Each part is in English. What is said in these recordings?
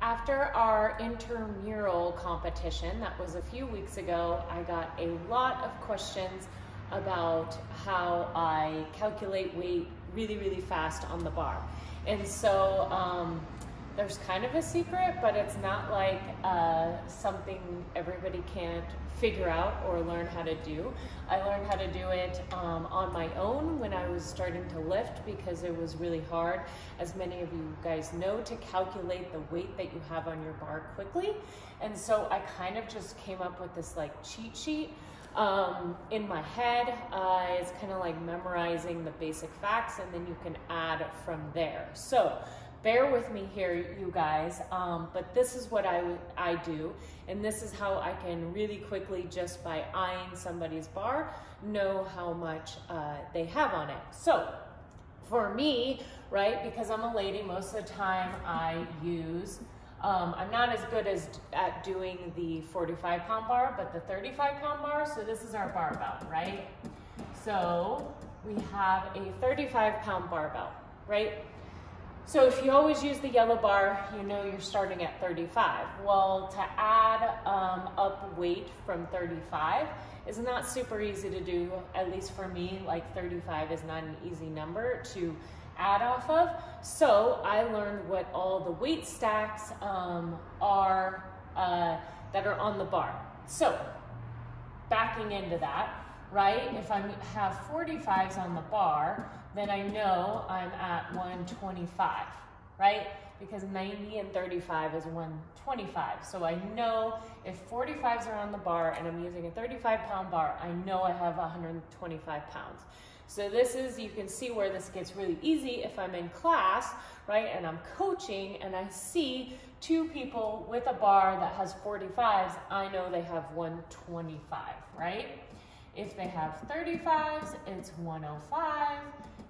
After our intramural competition, that was a few weeks ago, I got a lot of questions about how I calculate weight really, really fast on the bar. And so there's kind of a secret, but it's not like something everybody can't figure out or learn how to do. I learned how to do it on my own when I was starting to lift, because it was really hard, as many of you guys know, to calculate the weight that you have on your bar quickly. And so I kind of just came up with this like cheat sheet in my head. It's kind of like memorizing the basic facts, and then you can add from there. So bear with me here, you guys, but this is what I do, and this is how I can really quickly, just by eyeing somebody's bar, know how much they have on it. So for me, right, because I'm a lady, most of the time I use, I'm not as good at doing the 45-pound bar, but the 35-pound bar. So this is our barbell, right? So we have a 35-pound barbell, right? So if you always use the yellow bar, you know you're starting at 35. Well, to add up weight from 35 is not super easy to do, at least for me. Like 35 is not an easy number to add off of. So I learned what all the weight stacks are that are on the bar. So backing into that, right? If I have 45s on the bar, then I know I'm at 125, right? Because 90 and 35 is 125. So I know if 45s are on the bar and I'm using a 35-pound bar, I know I have 125 pounds. So this is, you can see where this gets really easy if I'm in class, right? And I'm coaching and I see two people with a bar that has 45s, I know they have 125, right? If they have 35s, it's 105.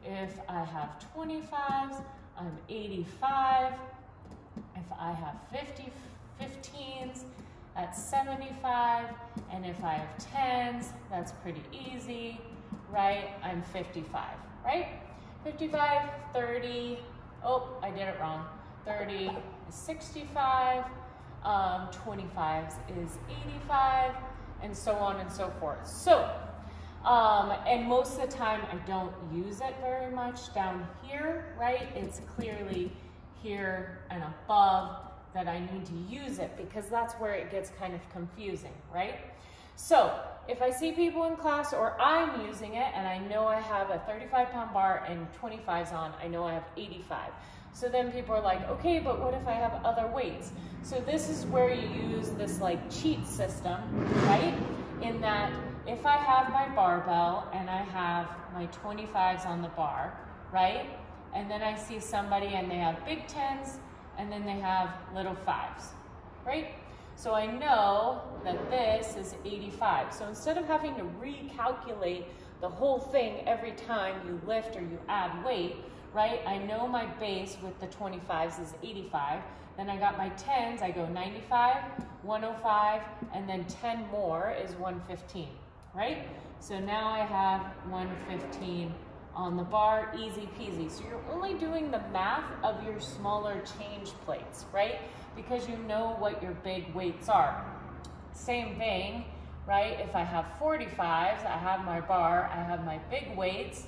If I have 25s, I'm 85. If I have 15s, that's 75. And if I have 10s, that's pretty easy, right? I'm 55, right? 55, 30, oh, I did it wrong. 30 is 65, 25s is 85, and so on and so forth. So, and most of the time I don't use it very much down here, right? It's clearly here and above that I need to use it, because that's where it gets kind of confusing, right? So if I see people in class or I'm using it and I know I have a 35-pound bar and 25s on, I know I have 85. So then people are like, okay, but what if I have other weights? So this is where you use this like cheat system, right? In that if I have my barbell and I have my 25s on the bar, right? And then I see somebody and they have big 10s and then they have little 5s, right? So I know that this is 85. So instead of having to recalculate the whole thing every time you lift or you add weight, right? I know my base with the 25s is 85. Then I got my 10s, I go 95, 105, and then 10 more is 115, right? So now I have 115 on the bar, easy peasy. So you're only doing the math of your smaller change plates, right? Because you know what your big weights are. Same thing, right? If I have 45s, I have my bar, I have my big weights.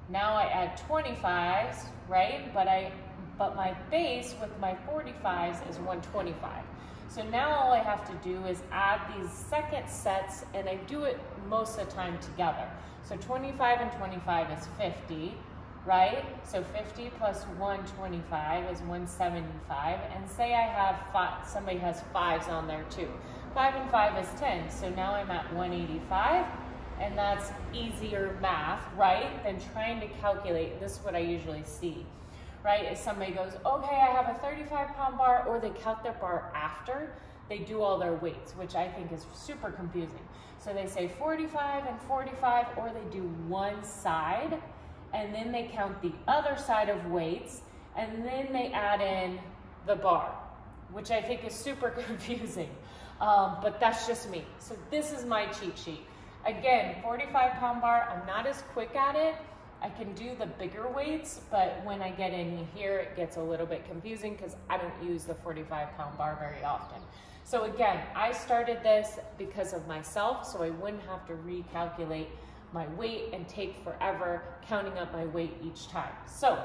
Now I add 25s, right? But my base with my 45s is 125. So now all I have to do is add these second sets, and I do it most of the time together. So 25 and 25 is 50, right? So 50 plus 125 is 175. And say I have somebody has 5s on there too. 5 and 5 is 10. So now I'm at 185. And that's easier math, right, than trying to calculate. This is what I usually see, right? If somebody goes, okay, I have a 35-pound bar, or they count their bar after they do all their weights, which I think is super confusing. So they say 45 and 45, or they do one side, and then they count the other side of weights, and then they add in the bar, which I think is super confusing. But that's just me. So this is my cheat sheet. Again, 45-pound bar, I'm not as quick at it I can do the bigger weights, but when I get in here, it gets a little bit confusing because I don't use the 45-pound bar very often. So again, I started this because of myself, so I wouldn't have to recalculate my weight and take forever counting up my weight each time. So,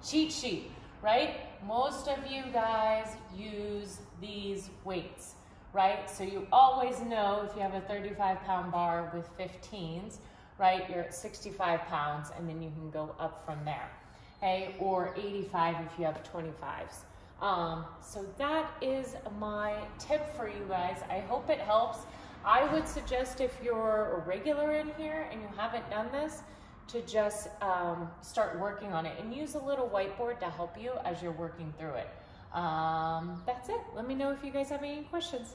cheat sheet, right? Most of you guys use these weights, right? So you always know if you have a 35-pound bar with 15s, right, you're at 65 pounds, and then you can go up from there, okay? Or 85 if you have 25s. So that is my tip for you guys. I hope it helps. I would suggest if you're a regular in here and you haven't done this, to just start working on it and use a little whiteboard to help you as you're working through it. That's it. Let me know if you guys have any questions.